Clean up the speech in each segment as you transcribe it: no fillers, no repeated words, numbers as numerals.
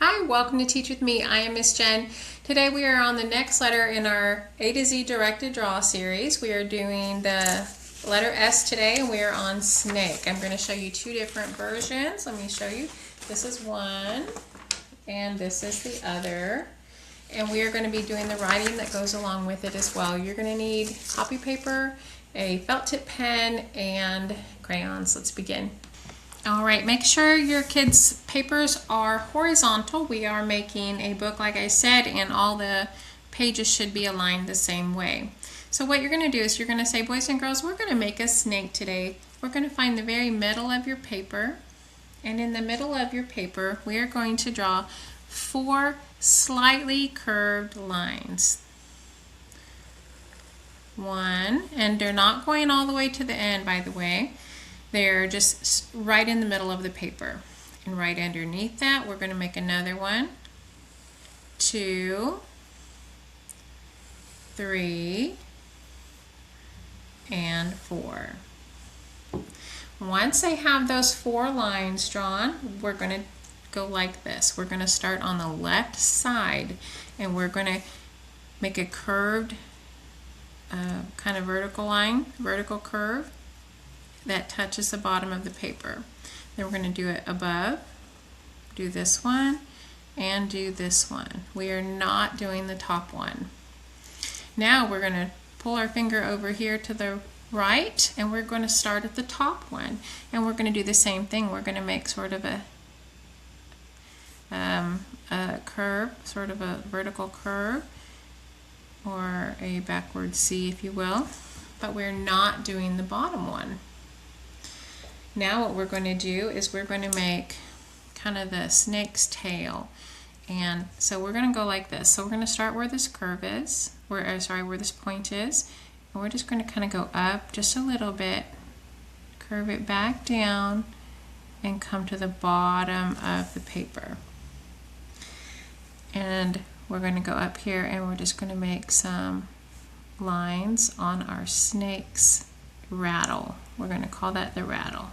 Hi, welcome to Teach With Me. I am Miss Jen. Today we are on the next letter in our A to Z Directed Draw series. We are doing the letter S today and we are on snake. I'm going to show you two different versions. Let me show you. This is one and this is the other. And we are going to be doing the writing that goes along with it as well. You're going to need copy paper, a felt tip pen, and crayons. Let's begin. All right, make sure your kids' papers are horizontal. We are making a book, like I said, and all the pages should be aligned the same way. So what you're going to do is you're going to say, boys and girls, we're going to make a snake today. We're going to find the very middle of your paper, and in the middle of your paper, we are going to draw 4 slightly curved lines. 1, and they're not going all the way to the end, by the way. They're just right in the middle of the paper. And right underneath that, we're going to make another one, 2, 3, and 4. Once I have those 4 lines drawn, we're going to go like this. We're going to start on the left side, and we're going to make a curved kind of vertical line, vertical curve that touches the bottom of the paper. Then we're going to do it above, do this one, and do this one. We are not doing the top one. Now we're going to pull our finger over here to the right, and we're going to start at the top one. And we're going to do the same thing. We're going to make sort of a curve, sort of a vertical curve, or a backward C, if you will. But we're not doing the bottom one. Now what we're going to do is we're going to make kind of the snake's tail. And so we're going to go like this. So we're going to start where this curve is, where this point is. And we're just going to kind of go up just a little bit, curve it back down, and come to the bottom of the paper. And we're going to go up here and we're just going to make some lines on our snake's rattle. We're going to call that the rattle.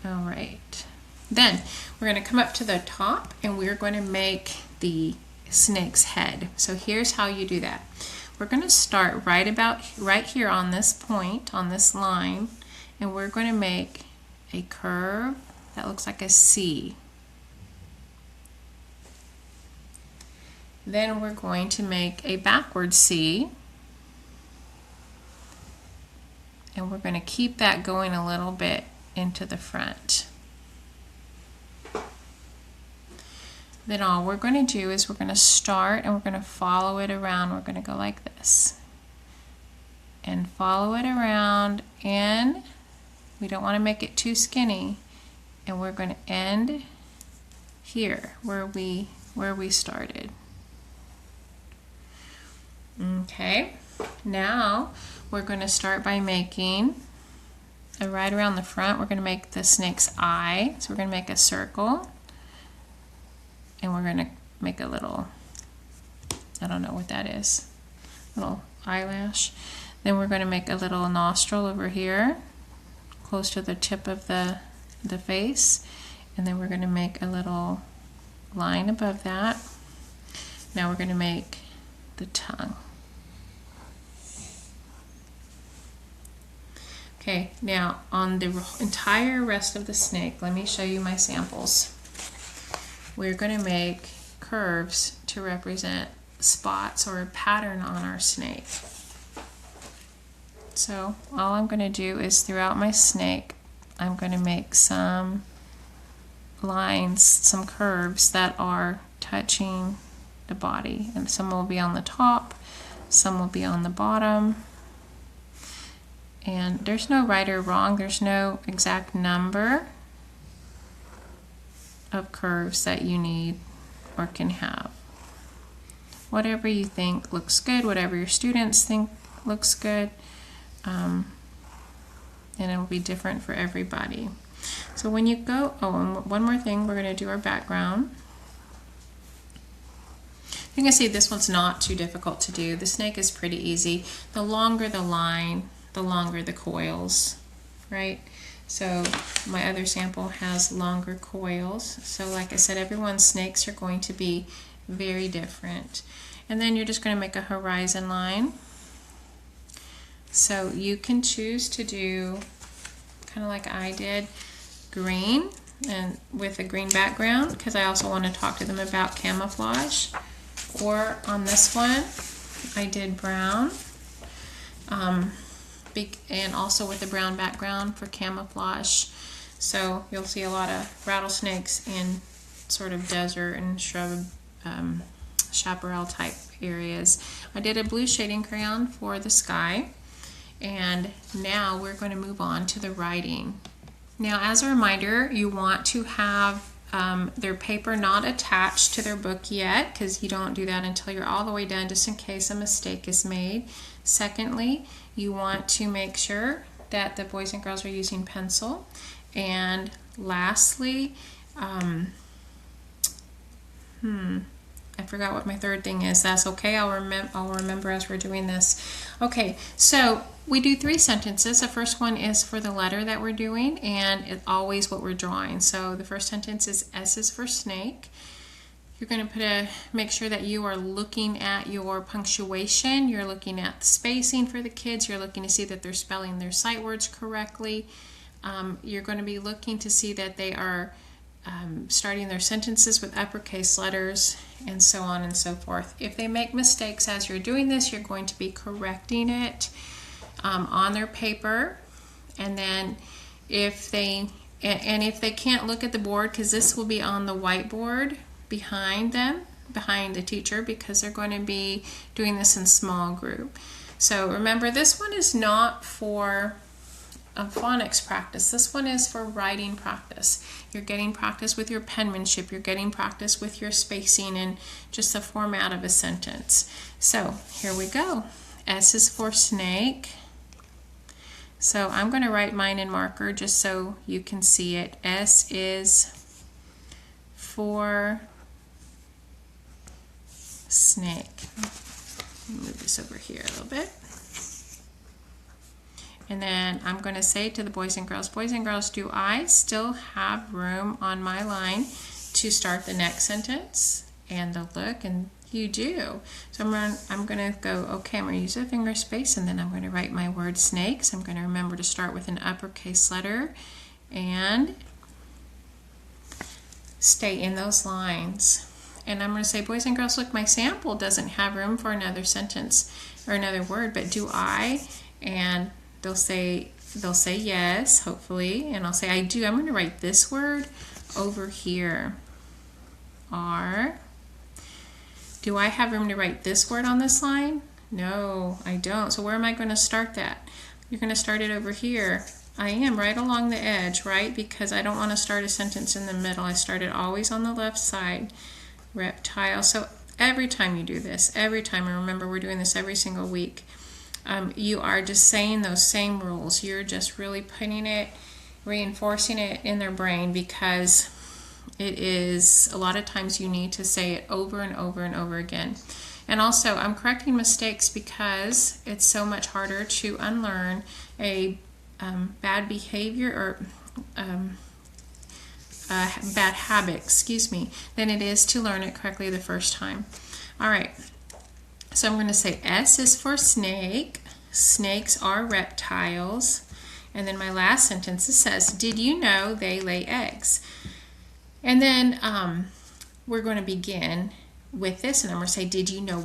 All right, then we're going to come up to the top and we're going to make the snake's head. So here's how you do that. We're going to start right here on this point, on this line, and we're going to make a curve that looks like a C. Then we're going to make a backward C, and we're going to keep that going a little bit into the front. Then all we're going to do is we're going to start and we're going to follow it around. We're going to go like this and follow it around in. We don't want to make it too skinny, and we're going to end here where we started. Okay, now we're going to start by making right around the front. We're going to make the snake's eye. So we're going to make a circle, and we're going to make a little, I don't know what that is, little eyelash. Then we're going to make a little nostril over here, close to the tip of the face, and then we're going to make a little line above that. Now we're going to make the tongue. Okay, now on the entire rest of the snake, let me show you my samples. We're going to make curves to represent spots or a pattern on our snake. So all I'm going to do is throughout my snake, I'm going to make some lines, some curves that are touching the body. And some will be on the top, some will be on the bottom. And there's no right or wrong, there's no exact number of curves that you need or can have. Whatever you think looks good, whatever your students think looks good, and it will be different for everybody. So when you go, and one more thing, we're going to do our background. You can see this one's not too difficult to do. The snake is pretty easy. The longer the line, the longer the coils, right? So my other sample has longer coils. So like I said, everyone's snakes are going to be very different. And then you're just going to make a horizon line. So you can choose to do kind of like I did, green and with a green background, because I also want to talk to them about camouflage. Or on this one, I did brown, and also with a brown background for camouflage. So you'll see a lot of rattlesnakes in sort of desert and shrub, chaparral type areas. I did a blue shading crayon for the sky. And now we're going to move on to the writing. Now, as a reminder, you want to have their paper not attached to their book yet, because you don't do that until you're all the way done, just in case a mistake is made. Secondly, you want to make sure that the boys and girls are using pencil. And lastly, I forgot what my third thing is. That's okay. I'll remember as we're doing this. Okay, so we do 3 sentences. The first one is for the letter that we're doing, and it's always what we're drawing. So the first sentence is S is for snake. You're going to make sure that you are looking at your punctuation. You're looking at the spacing for the kids. You're looking to see that they're spelling their sight words correctly. You're going to be looking to see that they are starting their sentences with uppercase letters, and so on and so forth. If they make mistakes as you're doing this, you're going to be correcting it on their paper. And then if they can't look at the board, because this will be on the whiteboard behind them, behind the teacher, because they're going to be doing this in small group. So remember, this one is not for phonics practice. This one is for writing practice. You're getting practice with your penmanship. You're getting practice with your spacing and just the format of a sentence. So here we go. S is for snake. So I'm going to write mine in marker just so you can see it. S is for snake. Move this over here a little bit. And then I'm going to say to the boys and girls, do I still have room on my line to start the next sentence? And they'll look, and you do. So I'm going to go, okay, I'm going to use a finger space, and then I'm going to write my word snake. So I'm going to remember to start with an uppercase letter and stay in those lines. And I'm going to say, boys and girls, look, my sample doesn't have room for another sentence or another word, but do I? And they'll say yes, hopefully, and I'll say I do. I'm going to write this word over here. R. Do I have room to write this word on this line? No, I don't. So where am I going to start that? You're going to start it over here. I am right along the edge, right? Because I don't want to start a sentence in the middle. I start it always on the left side. Reptile. So every time you do this, every time, and remember we're doing this every single week, you are just saying those same rules. You're just really putting it, reinforcing it in their brain, because it is a lot of times you need to say it over and over and over again. And also, I'm correcting mistakes because it's so much harder to unlearn a bad behavior or bad habit, than it is to learn it correctly the first time. All right. So I'm going to say S is for snake. Snakes are reptiles. And then my last sentence, it says, did you know they lay eggs? And then we're going to begin with this, and I'm going to say, did you know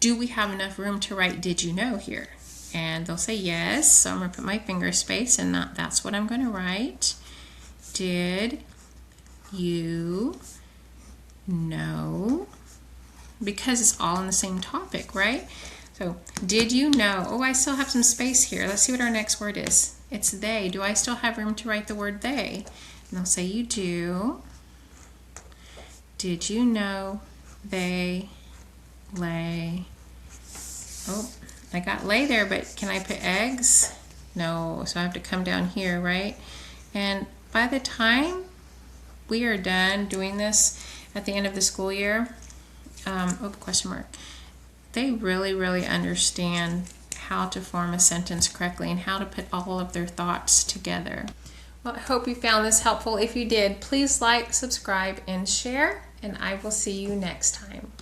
do we have enough room to write did you know here? And they'll say yes. So I'm going to put my finger space, and that's what I'm going to write. Did you know? Because it's all in the same topic, right? So, did you know? Oh, I still have some space here. Let's see what our next word is. It's they. Do I still have room to write the word they? And I'll say you do. Did you know they lay? Oh, I got lay there, but can I put eggs? No, so I have to come down here, right? And by the time we are done doing this at the end of the school year, question mark, they really, really understand how to form a sentence correctly and how to put all of their thoughts together. Well, I hope you found this helpful. If you did, please like, subscribe, and share, and I will see you next time.